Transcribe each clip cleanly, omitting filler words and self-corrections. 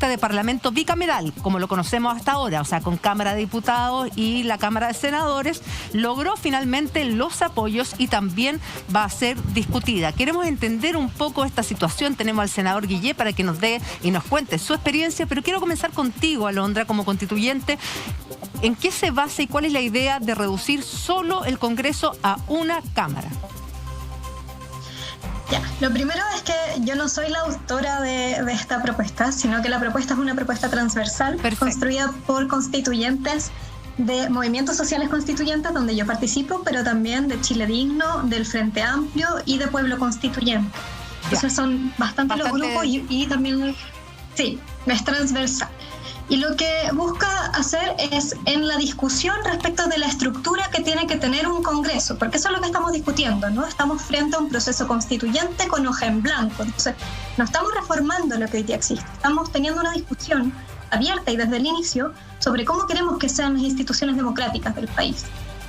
propuesta de parlamento bicameral, como lo conocemos hasta ahora, o sea, con Cámara de Diputados y la Cámara de Senadores, logró finalmente los apoyos y también va a ser discutida. Queremos entender un poco esta situación. Tenemos al senador Guillé para que nos dé y nos cuente su experiencia, pero quiero comenzar contigo, Alondra, como constituyente. ¿En qué se basa y cuál es la idea de reducir solo el Congreso a una Cámara? Ya, lo primero es que yo no soy la autora de esta propuesta, sino que la propuesta es una propuesta transversal. Perfecto. Construida por constituyentes de movimientos sociales constituyentes, donde yo participo, pero también de Chile Digno, del Frente Amplio y de Pueblo Constituyente. Entonces son bastante los grupos y también, sí, es transversal. Y lo que busca hacer es en la discusión respecto de la estructura que tiene que tener un Congreso, porque eso es lo que estamos discutiendo, ¿no? Estamos frente a un proceso constituyente con hoja en blanco. Entonces, no estamos reformando lo que hoy día existe. Estamos teniendo una discusión abierta y desde el inicio sobre cómo queremos que sean las instituciones democráticas del país.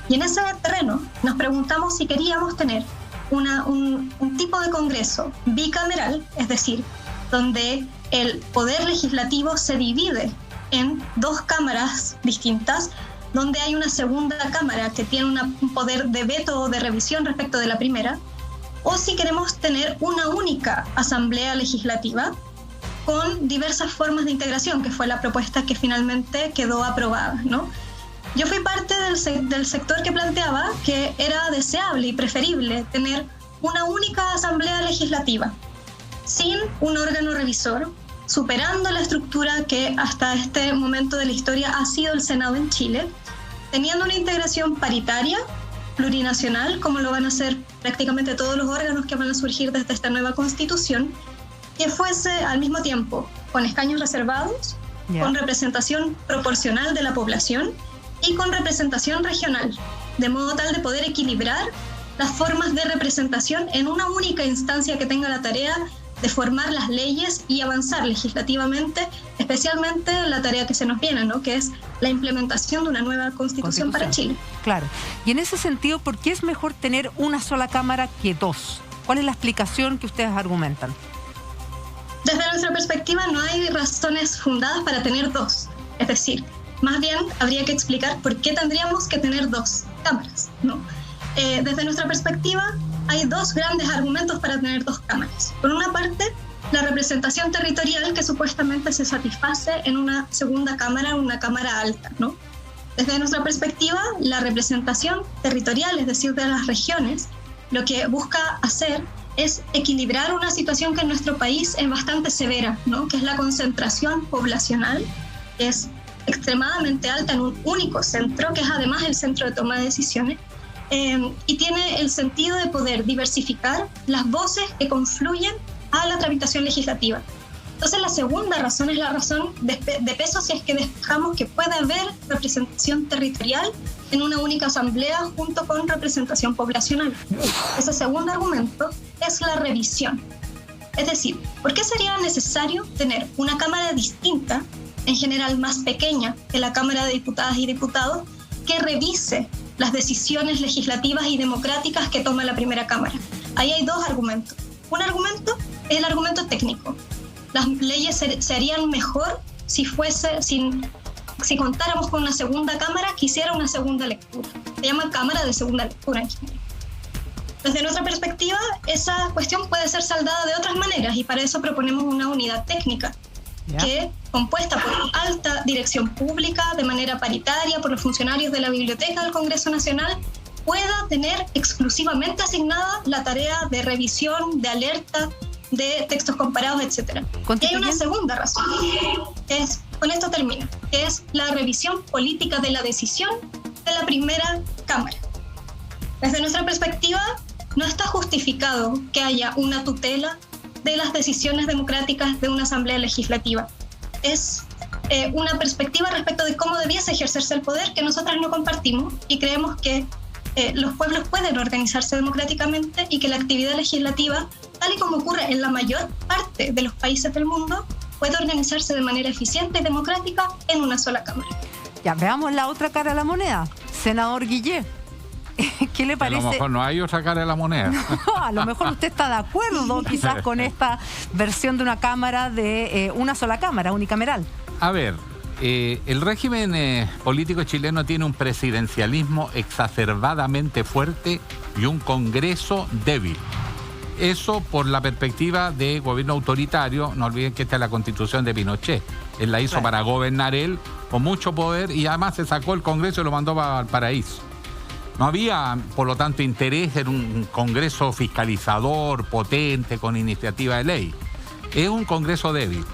Y en ese terreno nos preguntamos si queríamos tener un tipo de Congreso bicameral, es decir, donde el poder legislativo se divide en dos cámaras distintas, donde hay una segunda cámara que tiene un poder de veto o de revisión respecto de la primera, o si queremos tener una única asamblea legislativa con diversas formas de integración, que fue la propuesta que finalmente quedó aprobada, ¿no? Yo fui parte del sector que planteaba que era deseable y preferible tener una única asamblea legislativa, sin un órgano revisor, superando la estructura que hasta este momento de la historia ha sido el Senado en Chile, teniendo una integración paritaria, plurinacional, como lo van a hacer prácticamente todos los órganos que van a surgir desde esta nueva Constitución, que fuese al mismo tiempo con escaños reservados, con representación proporcional de la población y con representación regional, de modo tal de poder equilibrar las formas de representación en una única instancia que tenga la tarea de formar las leyes y avanzar legislativamente, especialmente la tarea que se nos viene, ¿no? Que es la implementación de una nueva constitución para Chile. Claro. Y en ese sentido, ¿por qué es mejor tener una sola Cámara que dos? ¿Cuál es la explicación que ustedes argumentan? Desde nuestra perspectiva no hay razones fundadas para tener dos. Es decir, más bien habría que explicar por qué tendríamos que tener dos cámaras, ¿no? Desde nuestra perspectiva hay dos grandes argumentos para tener dos cámaras. Por una parte, la representación territorial que supuestamente se satisface en una segunda cámara, una cámara alta, ¿no? Desde nuestra perspectiva, la representación territorial, es decir, de las regiones, lo que busca hacer es equilibrar una situación que en nuestro país es bastante severa, ¿no? Que es la concentración poblacional, que es extremadamente alta en un único centro, que es además el centro de toma de decisiones, y tiene el sentido de poder diversificar las voces que confluyen a la tramitación legislativa. Entonces la segunda razón es la razón de peso, si es que dejamos que pueda haber representación territorial en una única asamblea junto con representación poblacional. Ese segundo argumento es la revisión. Es decir, ¿por qué sería necesario tener una Cámara distinta, en general más pequeña que la Cámara de Diputadas y Diputados, que revise las decisiones legislativas y democráticas que toma la primera Cámara? Ahí hay dos argumentos. Un argumento es el argumento técnico. Las leyes se harían mejor si contáramos con una segunda Cámara que hiciera una segunda lectura. Se llama Cámara de Segunda Lectura en general. Desde nuestra perspectiva, esa cuestión puede ser saldada de otras maneras y para eso proponemos una unidad técnica que, compuesta por alta dirección pública, de manera paritaria, por los funcionarios de la Biblioteca del Congreso Nacional, pueda tener exclusivamente asignada la tarea de revisión, de alerta, de textos comparados, etc. Y hay una segunda razón, que es, con esto termino, que es la revisión política de la decisión de la primera Cámara. Desde nuestra perspectiva, no está justificado que haya una tutela de las decisiones democráticas de una asamblea legislativa. Es una perspectiva respecto de cómo debiese ejercerse el poder que nosotras no compartimos y creemos que los pueblos pueden organizarse democráticamente y que la actividad legislativa, tal y como ocurre en la mayor parte de los países del mundo, puede organizarse de manera eficiente y democrática en una sola Cámara. Ya, veamos la otra cara de la moneda. Senador Guillé, ¿qué le parece? A lo mejor no hay otra cara de la moneda. No, a lo mejor usted está de acuerdo quizás con esta versión de una cámara, de una sola cámara, unicameral. A ver, el régimen político chileno tiene un presidencialismo exacerbadamente fuerte y un Congreso débil. Eso por la perspectiva de gobierno autoritario. No olviden que esta es la Constitución de Pinochet. Él la hizo para gobernar él con mucho poder y además se sacó el Congreso y lo mandó para el paraíso. No había, por lo tanto, interés en un Congreso fiscalizador, potente, con iniciativa de ley. Es un Congreso débil.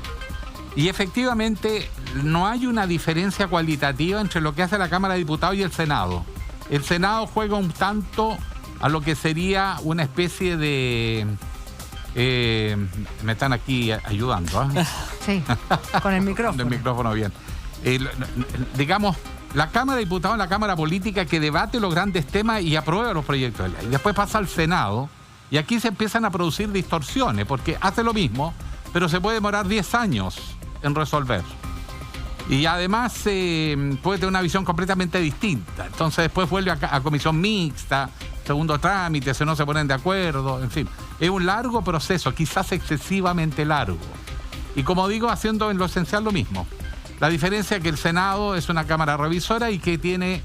Y efectivamente no hay una diferencia cualitativa entre lo que hace la Cámara de Diputados y el Senado. El Senado juega un tanto a lo que sería una especie de... me están aquí ayudando, ¿eh? Sí, con el micrófono. Con el micrófono, bien. Digamos, la Cámara de Diputados es la Cámara política que debate los grandes temas y aprueba los proyectos de ley. Después pasa al Senado y aquí se empiezan a producir distorsiones porque hace lo mismo, pero se puede demorar 10 años en resolver. Y además puede tener una visión completamente distinta. Entonces después vuelve a comisión mixta, segundo trámite, si no se ponen de acuerdo, en fin. Es un largo proceso, quizás excesivamente largo. Y como digo, haciendo en lo esencial lo mismo. La diferencia es que el Senado es una cámara revisora y que tiene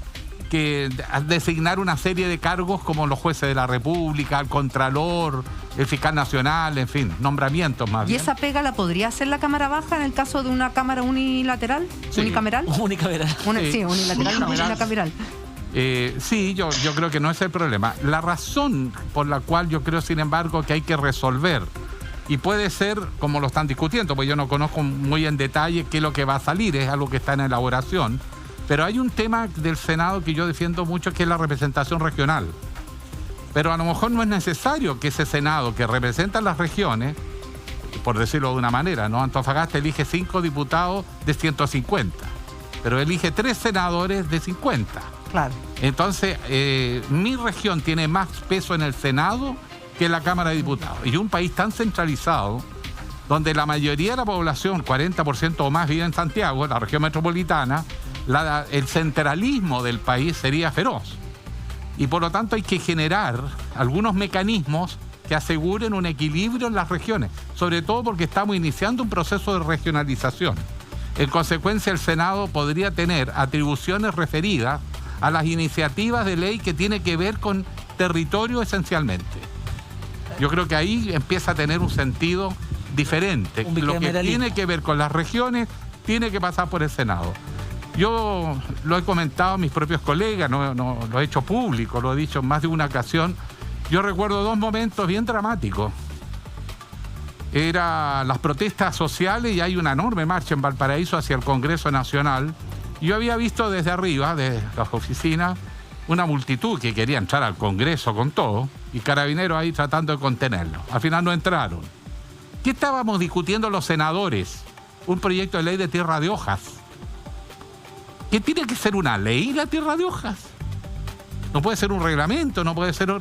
que designar una serie de cargos como los jueces de la República, el Contralor, el Fiscal Nacional, en fin, nombramientos más bien. ¿Y esa pega la podría hacer la Cámara Baja en el caso de una Cámara unilateral? Sí. ¿Unicameral? Unicameral. Sí, unilateral, no, unicameral. Sí, yo creo que no es el problema. La razón por la cual yo creo, sin embargo, que hay que resolver, y puede ser como lo están discutiendo, porque yo no conozco muy en detalle qué es lo que va a salir, es algo que está en elaboración, pero hay un tema del Senado que yo defiendo mucho, que es la representación regional. Pero a lo mejor no es necesario que ese Senado que representa las regiones, por decirlo de una manera, ¿no? Antofagasta elige 5 diputados de 150, pero elige 3 senadores de 50. Claro. Entonces, mi región tiene más peso en el Senado que en la Cámara de Diputados. Y un país tan centralizado, donde la mayoría de la población, 40% o más, vive en Santiago, la región metropolitana, el centralismo del país sería feroz. Y por lo tanto hay que generar algunos mecanismos que aseguren un equilibrio en las regiones, sobre todo porque estamos iniciando un proceso de regionalización. En consecuencia, el Senado podría tener atribuciones referidas a las iniciativas de ley que tiene que ver con territorio esencialmente. Yo creo que ahí empieza a tener un sentido diferente. Lo que tiene que ver con las regiones tiene que pasar por el Senado. Yo lo he comentado a mis propios colegas, no lo he hecho público, lo he dicho en más de una ocasión. Yo recuerdo 2 momentos bien dramáticos. Eran las protestas sociales y hay una enorme marcha en Valparaíso hacia el Congreso Nacional. Yo había visto desde arriba, desde las oficinas, una multitud que quería entrar al Congreso con todo y Carabineros ahí tratando de contenerlo. Al final no entraron. ¿Qué estábamos discutiendo los senadores? Un proyecto de ley de tierra de hojas. ¿Qué tiene que ser una ley la tierra de hojas? No puede ser un reglamento, no puede ser...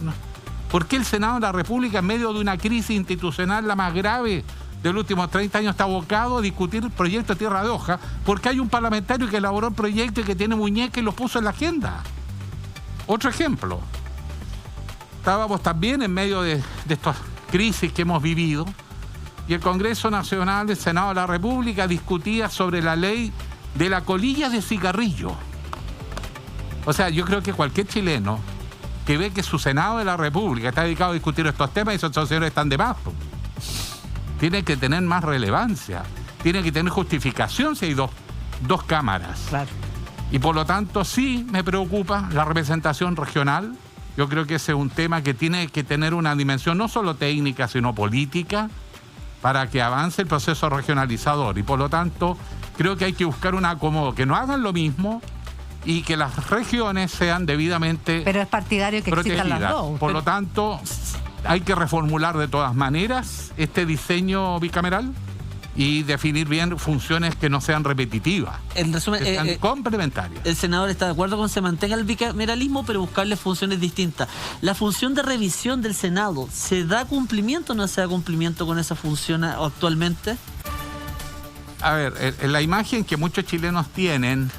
¿Por qué el Senado de la República, en medio de una crisis institucional la más grave de los últimos 30 años, está abocado a discutir el proyecto de tierra de hojas? Porque hay un parlamentario que elaboró el proyecto y que tiene muñeca y lo puso en la agenda. Otro ejemplo. Estábamos también en medio de estas crisis que hemos vivido y el Congreso Nacional, el Senado de la República, discutía sobre la ley de la colilla de cigarrillo. O sea, yo creo que cualquier chileno que ve que su Senado de la República está dedicado a discutir estos temas y esos señores están de más, tiene que tener más relevancia, tiene que tener justificación si hay dos cámaras. Claro. Y por lo tanto sí me preocupa la representación regional. Yo creo que ese es un tema que tiene que tener una dimensión no solo técnica, sino política, para que avance el proceso regionalizador. Y por lo tanto, creo que hay que buscar un acomodo, que no hagan lo mismo y que las regiones sean debidamente Pero es partidario que existan las dos. Por lo tanto, hay que reformular de todas maneras este diseño bicameral y definir bien funciones que no sean repetitivas, en resumen, que sean complementarias. El senador está de acuerdo con que se mantenga el bicameralismo, pero buscarle funciones distintas. ¿La función de revisión del Senado se da cumplimiento o no se da cumplimiento con esa función actualmente? A ver, la imagen que muchos chilenos tienen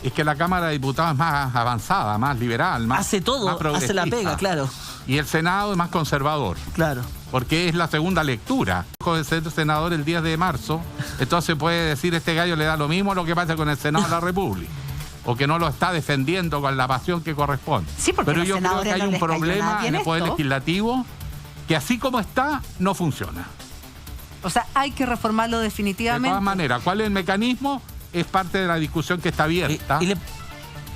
es que la Cámara de Diputados es más avanzada, más liberal, más hace todo, más hace la pega, claro. Y el Senado es más conservador. Claro. Porque es la segunda lectura. Dejó de ser senador el 10 de marzo, entonces puede decir este gallo le da lo mismo lo que pasa con el Senado de la República. O que no lo está defendiendo con la pasión que corresponde. Sí, porque pero yo creo que hay un problema en el Poder Legislativo que así como está, no funciona. O sea, hay que reformarlo definitivamente. De todas maneras, ¿cuál es el mecanismo? Es parte de la discusión que está abierta.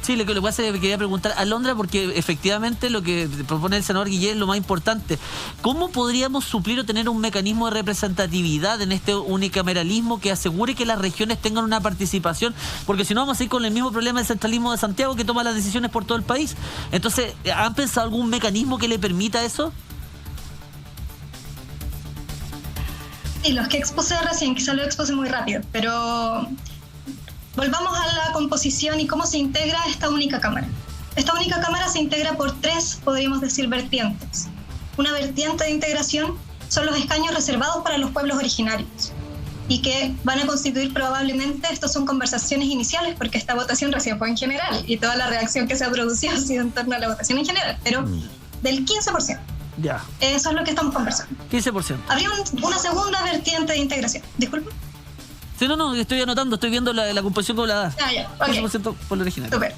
Sí, lo que pasa es que quería preguntar a Alondra, porque efectivamente lo que propone el senador Guillén es lo más importante. ¿Cómo podríamos suplir o tener un mecanismo de representatividad en este unicameralismo que asegure que las regiones tengan una participación? Porque si no vamos a ir con el mismo problema del centralismo de Santiago, que toma las decisiones por todo el país. Entonces, ¿han pensado algún mecanismo que le permita eso? Sí, los que expuse recién, quizá lo expuse muy rápido, pero volvamos a la composición y cómo se integra esta única Cámara. Esta única Cámara se integra por tres, podríamos decir, vertientes. Una vertiente de integración son los escaños reservados para los pueblos originarios y que van a constituir probablemente, estos son conversaciones iniciales porque esta votación recién fue en general y toda la reacción que se ha producido ha sido en torno a la votación en general, pero del 15%. Ya. Eso es lo que estamos conversando. 15%. Habría una segunda vertiente de integración. Disculpe. Sí, no, estoy anotando, estoy viendo la composición como la da. Ah, ya, okay. 15% por lo original. Súper.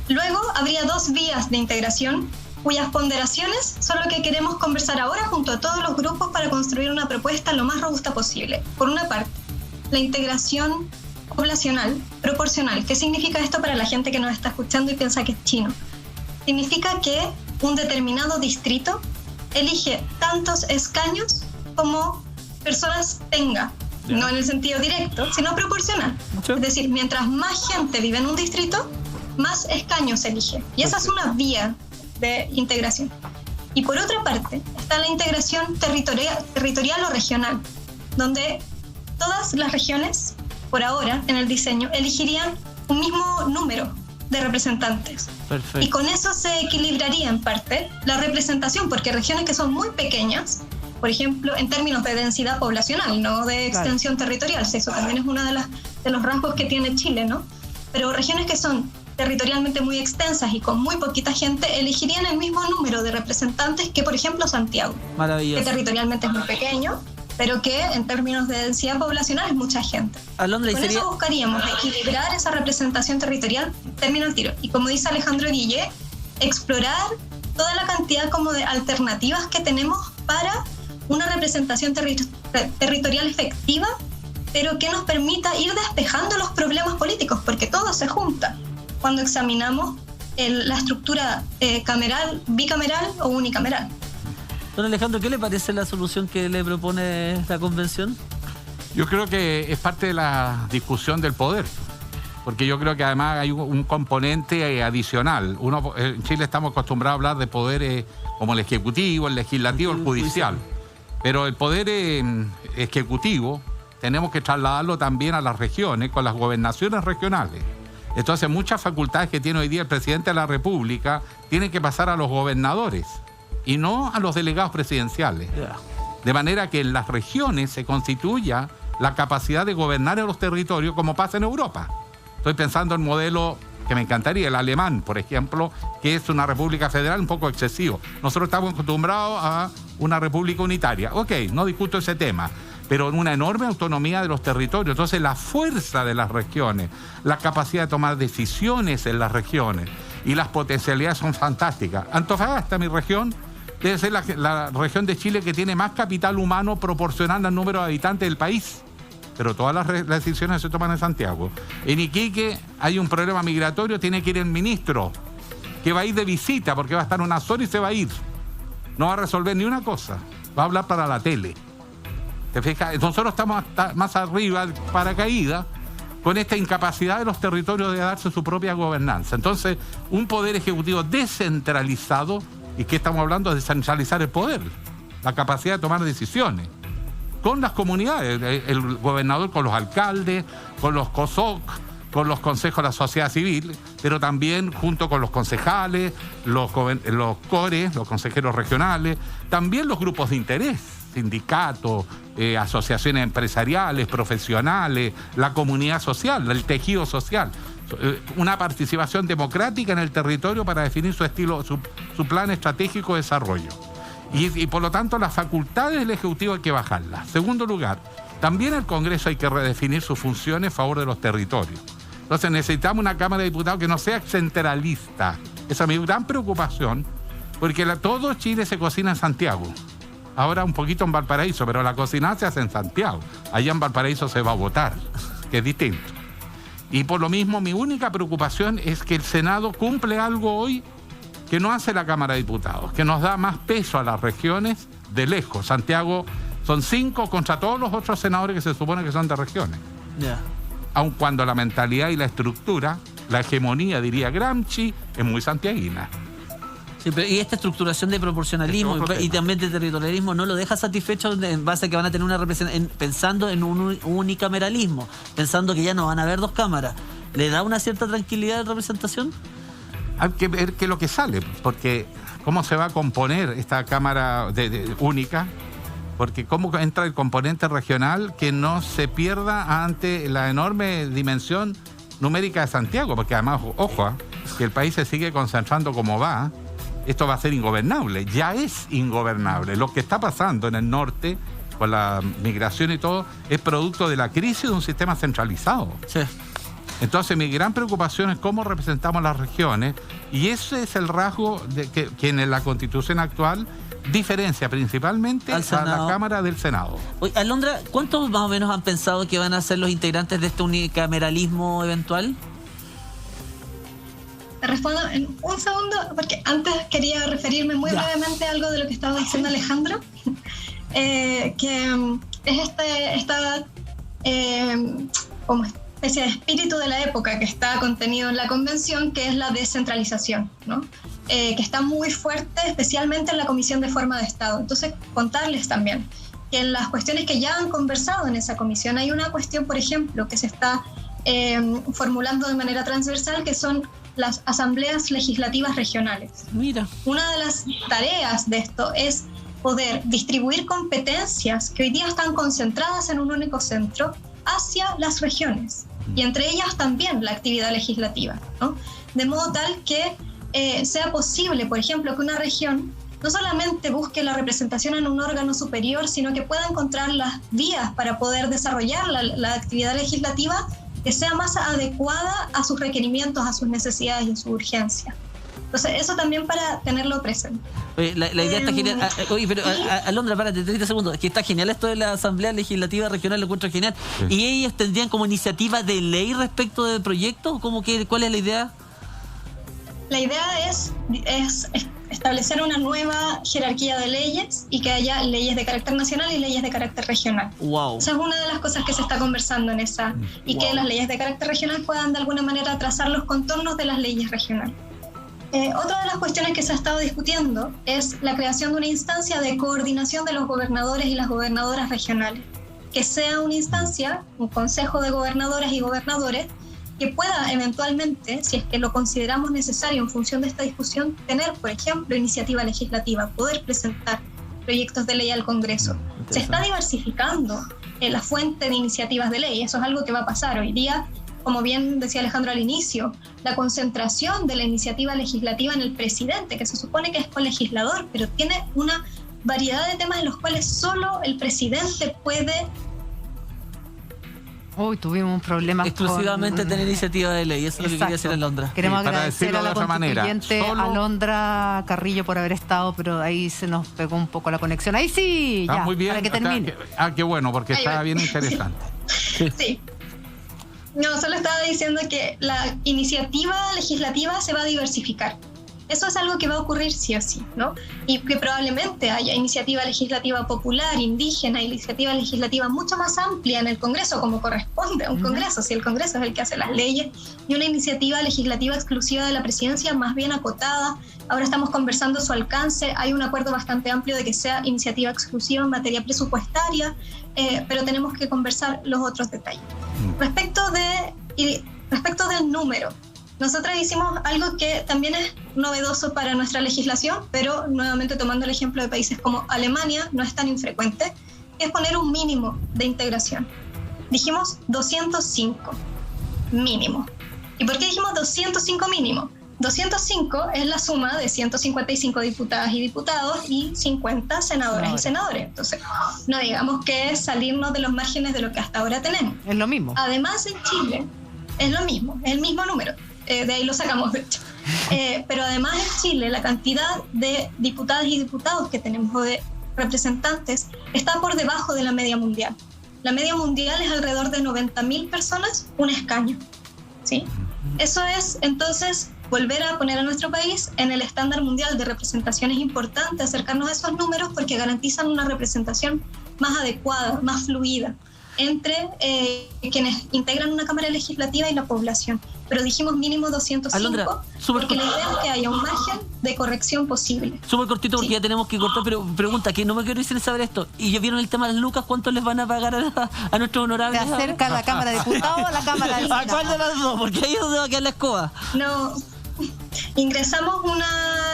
Luego habría dos vías de integración cuyas ponderaciones son lo que queremos conversar ahora junto a todos los grupos para construir una propuesta lo más robusta posible. Por una parte, la integración poblacional proporcional. ¿Qué significa esto para la gente que nos está escuchando y piensa que es chino? Significa que un determinado distrito elige tantos escaños como personas tenga, no en el sentido directo, sino proporcional. Sí. Es decir, mientras más gente vive en un distrito, más escaños se elige. Y esa es una vía de integración. Y por otra parte, está la integración territorial o regional, donde todas las regiones, por ahora, en el diseño, elegirían un mismo número de representantes. Perfecto. Y con eso se equilibraría en parte la representación, porque regiones que son muy pequeñas, por ejemplo, en términos de densidad poblacional, no de extensión territorial, eso también es uno de los rasgos que tiene Chile, ¿no? Pero regiones que son territorialmente muy extensas y con muy poquita gente elegirían el mismo número de representantes que, por ejemplo, Santiago, maravilloso, que territorialmente es muy pequeño, pero que en términos de densidad poblacional es mucha gente. Alondra, con eso buscaríamos equilibrar esa representación territorial, termino el tiro. Y como dice Alejandro Guillén, explorar toda la cantidad como de alternativas que tenemos para una representación territorial efectiva, pero que nos permita ir despejando los problemas políticos, porque todo se junta cuando examinamos la estructura cameral, bicameral o unicameral. Don Alejandro, ¿qué le parece la solución que le propone la convención? Yo creo que es parte de la discusión del poder, porque yo creo que además hay un componente adicional. En Chile estamos acostumbrados a hablar de poderes como el ejecutivo, el legislativo, el judicial, pero el poder ejecutivo tenemos que trasladarlo también a las regiones, con las gobernaciones regionales. Entonces muchas facultades que tiene hoy día el presidente de la República tienen que pasar a los gobernadores y no a los delegados presidenciales. De manera que en las regiones se constituya la capacidad de gobernar en los territorios como pasa en Europa. Estoy pensando en el modelo que me encantaría, el alemán, por ejemplo, que es una república federal un poco excesivo. Nosotros estamos acostumbrados a una república unitaria. Ok, no discuto ese tema, pero en una enorme autonomía de los territorios. Entonces la fuerza de las regiones, la capacidad de tomar decisiones en las regiones y las potencialidades son fantásticas. Antofagasta, mi región, debe ser la región de Chile que tiene más capital humano proporcional al número de habitantes del país. Pero todas las decisiones se toman en Santiago. En Iquique hay un problema migratorio, tiene que ir el ministro, que va a ir de visita porque va a estar unas horas y se va a ir. No va a resolver ni una cosa, va a hablar para la tele. ¿Te fijas? Nosotros estamos más arriba, paracaídas, con esta incapacidad de los territorios de darse su propia gobernanza. Entonces, un poder ejecutivo descentralizado, ¿y qué estamos hablando? De descentralizar el poder, la capacidad de tomar decisiones con las comunidades, el gobernador con los alcaldes, con los COSOC, con los consejos de la sociedad civil, pero también junto con los concejales, los CORES, los consejeros regionales, también los grupos de interés. sindicatos, asociaciones empresariales, profesionales, la comunidad social, el tejido social. Una participación democrática en el territorio para definir su estilo, su plan estratégico de desarrollo. Y por lo tanto las facultades del Ejecutivo hay que bajarlas. Segundo lugar, también el Congreso hay que redefinir sus funciones a favor de los territorios. Entonces necesitamos una Cámara de Diputados que no sea centralista. Esa es mi gran preocupación, porque todo Chile se cocina en Santiago. Ahora un poquito en Valparaíso, pero la cocina se hace en Santiago. Allá en Valparaíso se va a votar, que es distinto. Y por lo mismo, mi única preocupación es que el Senado cumple algo hoy que no hace la Cámara de Diputados, que nos da más peso a las regiones de lejos. Santiago son 5 contra todos los otros senadores que se supone que son de regiones. Yeah. Aun cuando la mentalidad y la estructura, la hegemonía, diría Gramsci, es muy santiaguina. Sí, pero y esta estructuración de proporcionalismo y también de territorialismo no lo deja satisfecho en base a que van a tener una representación, pensando en un unicameralismo, pensando que ya no van a haber 2 cámaras. ¿Le da una cierta tranquilidad de representación? Hay que ver qué es lo que sale, porque cómo se va a componer esta cámara única, porque cómo entra el componente regional que no se pierda ante la enorme dimensión numérica de Santiago, porque además, ojo, que el país se sigue concentrando como va. Esto va a ser ingobernable, ya es ingobernable. Lo que está pasando en el norte, con la migración y todo, es producto de la crisis de un sistema centralizado. Sí. Entonces, mi gran preocupación es cómo representamos las regiones, y ese es el rasgo que en la Constitución actual diferencia principalmente a la Cámara del Senado. Oye, Alondra, ¿cuántos más o menos han pensado que van a ser los integrantes de este unicameralismo eventual? Te respondo en un segundo, porque antes quería referirme muy brevemente a algo de lo que estaba diciendo Alejandro, que es esta como especie de espíritu de la época que está contenido en la convención, que es la descentralización, ¿no? Que está muy fuerte, especialmente en la Comisión de Forma de Estado. Entonces, contarles también que en las cuestiones que ya han conversado en esa comisión hay una cuestión, por ejemplo, que se está formulando de manera transversal, que son las asambleas legislativas regionales. Mira. Una de las tareas de esto es poder distribuir competencias que hoy día están concentradas en un único centro hacia las regiones, y entre ellas también la actividad legislativa, ¿no? De modo tal que sea posible, por ejemplo, que una región no solamente busque la representación en un órgano superior, sino que pueda encontrar las vías para poder desarrollar la actividad legislativa que sea más adecuada a sus requerimientos, a sus necesidades y a su urgencia. Entonces, eso también para tenerlo presente. Oye, la idea está genial. Oye, pero Alondra, párate, 30 segundos. Es que está genial esto de la Asamblea Legislativa Regional, lo encuentro genial. Sí. ¿Y ellos tendrían como iniciativa de ley respecto del proyecto? ¿Cuál es la idea? La idea es establecer una nueva jerarquía de leyes y que haya leyes de carácter nacional y leyes de carácter regional. Wow. Esa es una de las cosas que se está conversando en esa, y que las leyes de carácter regional puedan de alguna manera trazar los contornos de las leyes regionales. Otra de las cuestiones que se ha estado discutiendo es la creación de una instancia de coordinación de los gobernadores y las gobernadoras regionales, que sea una instancia, un consejo de gobernadoras y gobernadores, que pueda eventualmente, si es que lo consideramos necesario en función de esta discusión, tener, por ejemplo, iniciativa legislativa, poder presentar proyectos de ley al Congreso. Se está diversificando la fuente de iniciativas de ley, eso es algo que va a pasar hoy día. Como bien decía Alejandro al inicio, la concentración de la iniciativa legislativa en el presidente, que se supone que es colegislador, pero tiene una variedad de temas en los cuales solo el presidente puede... Uy, tuvimos un problema exclusivamente tener iniciativa de ley, eso es lo que quería hacer Alondra. Queremos agradecer a la constituyente Alondra Carrillo por haber estado, pero ahí se nos pegó un poco la conexión. Ahí sí, ya, muy bien, para que termine. Qué bueno, porque estaba bien interesante. Sí. No, solo estaba diciendo que la iniciativa legislativa se va a diversificar. Eso es algo que va a ocurrir sí o sí, ¿no? Y que probablemente haya iniciativa legislativa popular, indígena, iniciativa legislativa mucho más amplia en el Congreso, como corresponde a un Congreso, si el Congreso es el que hace las leyes, y una iniciativa legislativa exclusiva de la presidencia más bien acotada. Ahora estamos conversando su alcance, hay un acuerdo bastante amplio de que sea iniciativa exclusiva en materia presupuestaria, pero tenemos que conversar los otros detalles. Respecto del número, nosotros hicimos algo que también es novedoso para nuestra legislación, pero nuevamente tomando el ejemplo de países como Alemania, no es tan infrecuente, que es poner un mínimo de integración. Dijimos 205 mínimo. ¿Y por qué dijimos 205 mínimo? 205 es la suma de 155 diputadas y diputados y 50 senadoras y senadores. Entonces, no digamos que es salirnos de los márgenes de lo que hasta ahora tenemos. Es lo mismo. Además, en Chile es lo mismo, es el mismo número. De ahí lo sacamos, de hecho. Pero además en Chile la cantidad de diputadas y diputados que tenemos o de representantes está por debajo de la media mundial. La media mundial es alrededor de 90.000 personas, un escaño. ¿Sí? Eso es, entonces, volver a poner a nuestro país en el estándar mundial de representación. Es importante acercarnos a esos números porque garantizan una representación más adecuada, más fluida entre quienes integran una Cámara Legislativa y la población. Pero dijimos mínimo 205, Alondra, porque la idea es que haya un margen de corrección posible. Súper cortito porque ya tenemos que cortar, pero pregunta, que no me quiero decir saber esto. ¿Y ya vieron el tema de las lucas? ¿Cuánto les van a pagar a nuestros honorables? ¿Se acerca a la Cámara de Diputados o a la Cámara de Senadores? ¿A cuál de las dos? Porque ahí es donde va a quedar la escoba. No, ingresamos una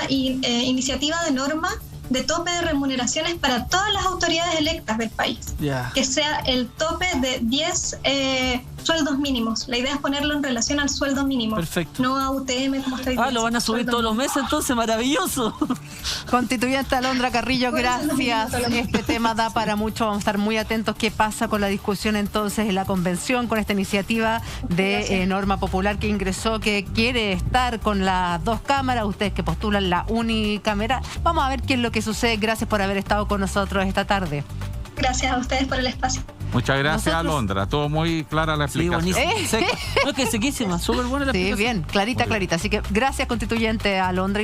iniciativa de norma de tope de remuneraciones para todas las autoridades electas del país. Que sea el tope de 10 sueldos mínimos. La idea es ponerlo en relación al sueldo mínimo. Perfecto. No a UTM como estoy diciendo. Lo van a subir todos los meses, entonces, maravilloso. Constituyente Alondra Carrillo, gracias. Este tema da para mucho. Vamos a estar muy atentos qué pasa con la discusión entonces en la convención, con esta iniciativa de norma popular que ingresó, que quiere estar con las dos cámaras, ustedes que postulan la unicameral. Vamos a ver qué es lo que sucede. Gracias por haber estado con nosotros esta tarde. Gracias a ustedes por el espacio. Muchas gracias, Alondra. Todo muy clara la explicación. Sí, buenísimo. No, es que sequísima, súper buena la explicación. Sí, bien, clarita. Así que gracias, Constituyente Alondra.